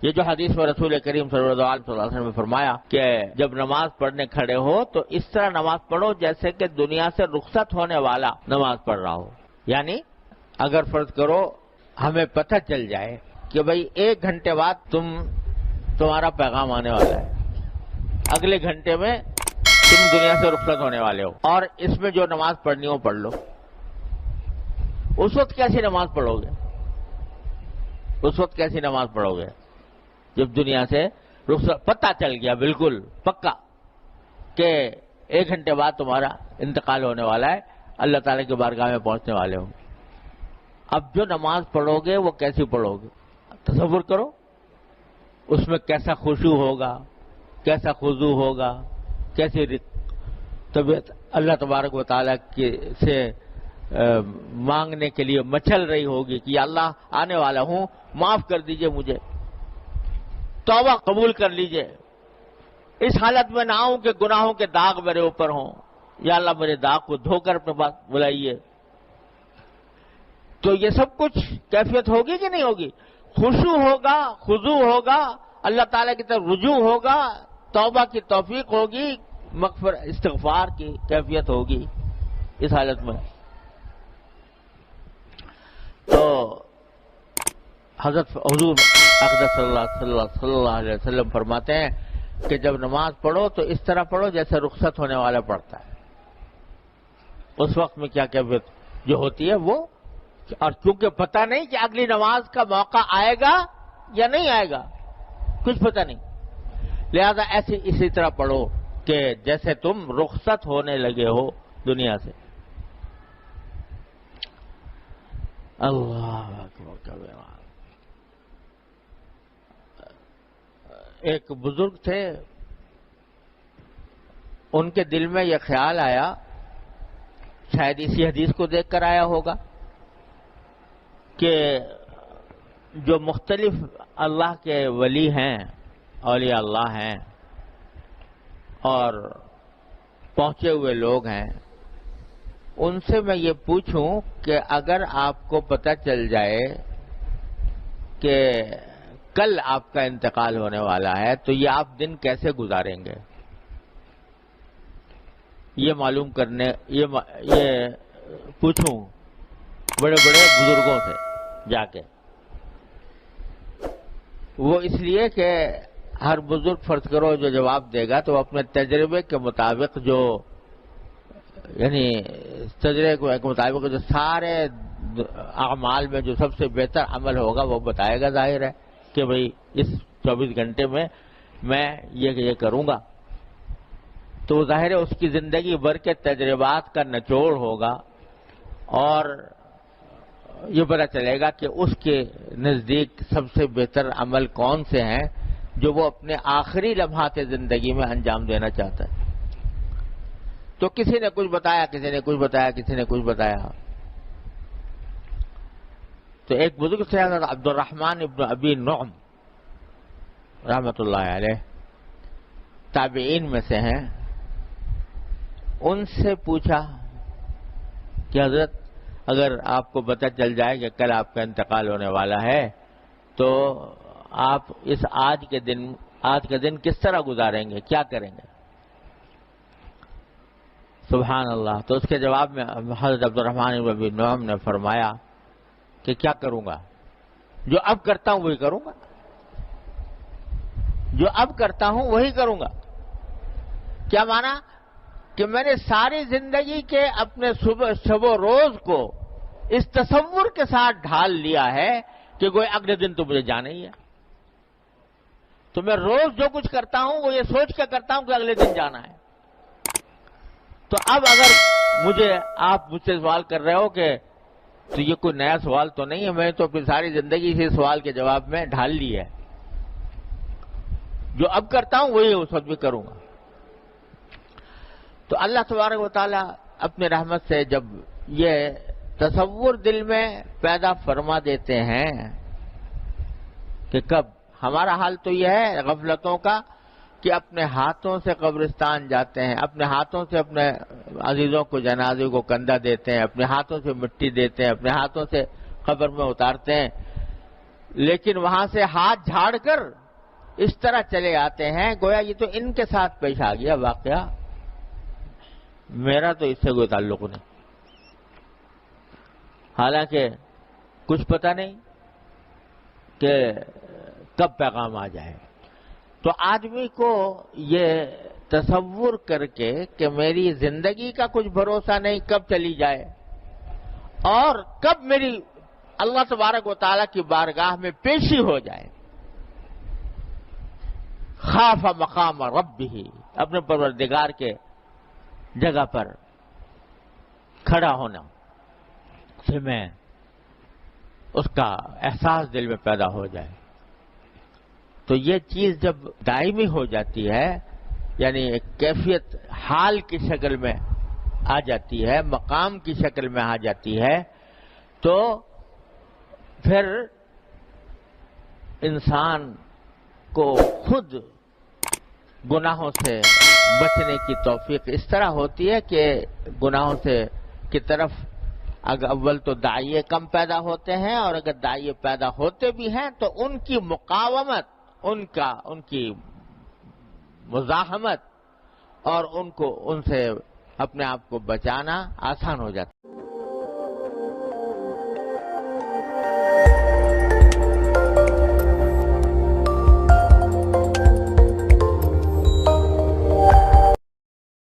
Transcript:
یہ جو حدیث میں رسول کریم صلی اللہ علیہ وسلم نے فرمایا کہ جب نماز پڑھنے کھڑے ہو تو اس طرح نماز پڑھو جیسے کہ دنیا سے رخصت ہونے والا نماز پڑھ رہا ہو. یعنی اگر فرض کرو ہمیں پتہ چل جائے کہ بھئی 1 گھنٹے بعد تمہارا پیغام آنے والا ہے، اگلے گھنٹے میں تم دنیا سے رخصت ہونے والے ہو، اور اس میں جو نماز پڑھنی ہو پڑھ لو. اس وقت کیسی نماز پڑھو گے؟ اس وقت کیسی نماز پڑھو گے جب دنیا سے رخصت پتہ چل گیا بالکل پکا کہ 1 گھنٹے بعد تمہارا انتقال ہونے والا ہے، اللہ تعالیٰ کی بارگاہ میں پہنچنے والے ہو. اب جو نماز پڑھو گے وہ کیسی پڑھو گے؟ تصور کرو اس میں کیسا خشوع ہوگا، کیسا خضوع ہوگا، کیسی طبیعت اللہ تبارک و تعالیٰ سے مانگنے کے لیے مچل رہی ہوگی کہ یا اللہ آنے والا ہوں، معاف کر دیجئے مجھے، توبہ قبول کر لیجئے. اس حالت میں نہ آؤں کہ گناہوں کے داغ میرے اوپر ہوں، یا اللہ میرے داغ کو دھو کر اپنے پاس بلائیے. تو یہ سب کچھ کیفیت ہوگی کہ نہیں ہوگی؟ خشوع ہوگا، خضوع ہوگا، اللہ تعالیٰ کی طرف رجوع ہوگا، توبہ کی توفیق ہوگی، استغفار کی کیفیت ہوگی اس حالت میں. تو حضرت حضور اقدس صلی اللہ علیہ وسلم فرماتے ہیں کہ جب نماز پڑھو تو اس طرح پڑھو جیسے رخصت ہونے والا پڑھتا ہے. اس وقت میں کیا کیفیت جو ہوتی ہے وہ، اور چونکہ پتہ نہیں کہ اگلی نماز کا موقع آئے گا یا نہیں آئے گا، کچھ پتہ نہیں، لہذا اسی طرح پڑھو کہ جیسے تم رخصت ہونے لگے ہو دنیا سے. اللہ اکبر. ایک بزرگ تھے، ان کے دل میں یہ خیال آیا، شاید اسی حدیث کو دیکھ کر آیا ہوگا، کہ جو مختلف اللہ کے ولی ہیں، اولیاء اللہ ہیں اور پہنچے ہوئے لوگ ہیں، ان سے میں یہ پوچھوں کہ اگر آپ کو پتہ چل جائے کہ کل آپ کا انتقال ہونے والا ہے تو یہ آپ دن کیسے گزاریں گے؟ یہ معلوم کرنے یہ پوچھوں بڑے بڑے بزرگوں سے جا کے. وہ اس لیے کہ ہر بزرگ فرض کرو جو جواب دے گا تو اپنے تجربے کے مطابق یعنی تجربے کے مطابق جو سارے اعمال میں جو سب سے بہتر عمل ہوگا وہ بتائے گا. ظاہر ہے کہ بھئی اس 24 گھنٹے میں یہ کروں گا، تو ظاہر ہے اس کی زندگی بھر کے تجربات کا نچوڑ ہوگا، اور یہ پتہ چلے گا کہ اس کے نزدیک سب سے بہتر عمل کون سے ہیں جو وہ اپنے آخری لمحات زندگی میں انجام دینا چاہتا ہے. تو کسی نے کچھ بتایا، کسی نے کچھ بتایا، کسی نے کچھ بتایا. تو ایک بزرگ سے حضرت عبد الرحمن ابن ابی نعم رحمۃ اللہ علیہ، تابعین میں سے ہیں، ان سے پوچھا کہ حضرت اگر آپ کو پتہ چل جائے کہ کل آپ کا انتقال ہونے والا ہے تو آپ اس آج کا دن کس طرح گزاریں گے، کیا کریں گے؟ سبحان اللہ. تو اس کے جواب میں حضرت عبد الرحمن بن ابی نعم نے فرمایا کہ کیا کروں گا؟ جو اب کرتا ہوں وہی کروں گا، جو اب کرتا ہوں وہی کروں گا. کیا مانا؟ کہ میں نے ساری زندگی کے اپنے شب و روز کو اس تصور کے ساتھ ڈھال لیا ہے کہ کوئی اگلے دن تو مجھے جانا ہی ہے. تو میں روز جو کچھ کرتا ہوں وہ یہ سوچ کے کرتا ہوں کہ اگلے دن جانا ہے. تو اب اگر آپ مجھ سے سوال کر رہے ہو کہ تو یہ کوئی نیا سوال تو نہیں ہے، میں تو اپنی ساری زندگی سے سوال کے جواب میں ڈھال لی ہے. جو اب کرتا ہوں وہی اس وقت بھی کروں گا. تو اللہ تبارک و تعالیٰ اپنے رحمت سے جب یہ تصور دل میں پیدا فرما دیتے ہیں کہ کب، ہمارا حال تو یہ ہے غفلتوں کا کہ اپنے ہاتھوں سے قبرستان جاتے ہیں، اپنے ہاتھوں سے اپنے عزیزوں کو جنازے کو کندھا دیتے ہیں، اپنے ہاتھوں سے مٹی دیتے ہیں، اپنے ہاتھوں سے قبر میں اتارتے ہیں. لیکن وہاں سے ہاتھ جھاڑ کر اس طرح چلے آتے ہیں گویا یہ تو ان کے ساتھ پیش آ گیا واقعہ، میرا تو اس سے کوئی تعلق نہیں، حالانکہ کچھ پتہ نہیں کہ کب پیغام آ جائے۔ تو آدمی کو یہ تصور کر کے کہ میری زندگی کا کچھ بھروسہ نہیں کب چلی جائے اور کب میری اللہ تبارک و تعالیٰ کی بارگاہ میں پیشی ہو جائے، خاف مقام ربہ، اپنے پروردگار کے جگہ پر کھڑا ہونا سے میں اس کا احساس دل میں پیدا ہو جائے، تو یہ چیز جب دائمی ہو جاتی ہے، یعنی ایک کیفیت حال کی شکل میں آ جاتی ہے، مقام کی شکل میں آ جاتی ہے، تو پھر انسان کو خود گناہوں سے بچنے کی توفیق اس طرح ہوتی ہے کہ گناہوں سے کی طرف اگر اول تو داعیے کم پیدا ہوتے ہیں، اور اگر داعیے پیدا ہوتے بھی ہیں تو ان کی مقاومت، ان کی مزاحمت اور ان سے اپنے آپ کو بچانا آسان ہو جاتا ہے۔